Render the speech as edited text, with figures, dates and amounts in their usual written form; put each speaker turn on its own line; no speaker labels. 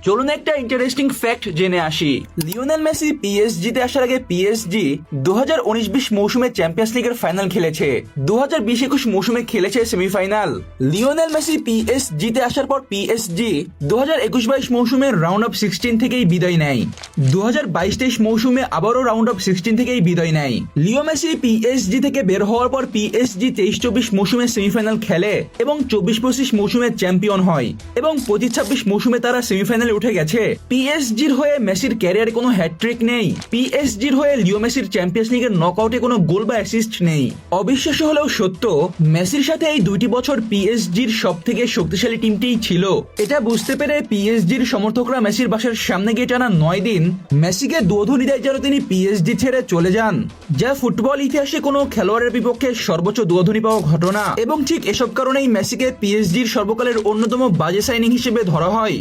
চলুন একটা interesting fact জেনে আসি। লিওনেল মেসি পিএসজিতে আসার আগে পিএসজি 2019-20 মৌসুমে চ্যাম্পিয়ন্স লিগের ফাইনাল খেলেছে, 2020-21 মৌসুমে খেলেছে সেমিফাইনাল। লিওনেল মেসি পিএসজিতে আসার পর পিএসজি 2021-22 মৌসুমে রাউন্ড অফ 16 থেকেই বিদায় নেয়, 2022-23 মৌসুমে আবারও রাউন্ড অফ 16 থেকেই বিদায় নেয়। লিও মেসি পিএসজি থেকে বের হওয়ার পর পিএসজি 23-24 মৌসুমে সেমিফাইনাল খেলে এবং 24-25 মৌসুমে চ্যাম্পিয়ন হয় এবং 25-26 মৌসুমে তারা সেমিফাইনালে উঠে গেছে। পিএসজির হয়ে মেসির ক্যারিয়ারে কোনো হ্যাটট্রিক নেই, পিএসজির হয়ে লিও মেসির চ্যাম্পিয়ন্স লিগের নকআউটে কোনো গোল বা অ্যাসিস্ট নেই। অবিশ্বাস্য হলেও সত্য, মেসির সাথে এই 2টি বছর পিএসজির সবথেকে শক্তিশালী টিমটিই ছিল। এটা বুঝতে পেরে পিএসজির সমর্থকরা মেসির বাসার সামনে গিয়ে টানা 9 দিন মেসিকে দুধনি দেয় যেন তিনি পিএসজি ছেড়ে চলে যান, যা ফুটবল ইতিহাসে কোনো খেলোয়াড়ের বিপক্ষে সর্বোচ্চ দুধনি পাওয়া ঘটনা। এবং ঠিক এসব কারণেই মেসিকে পিএসজির সর্বকালের অন্যতম বাজে সাইনিং হিসেবে ধরা হয়।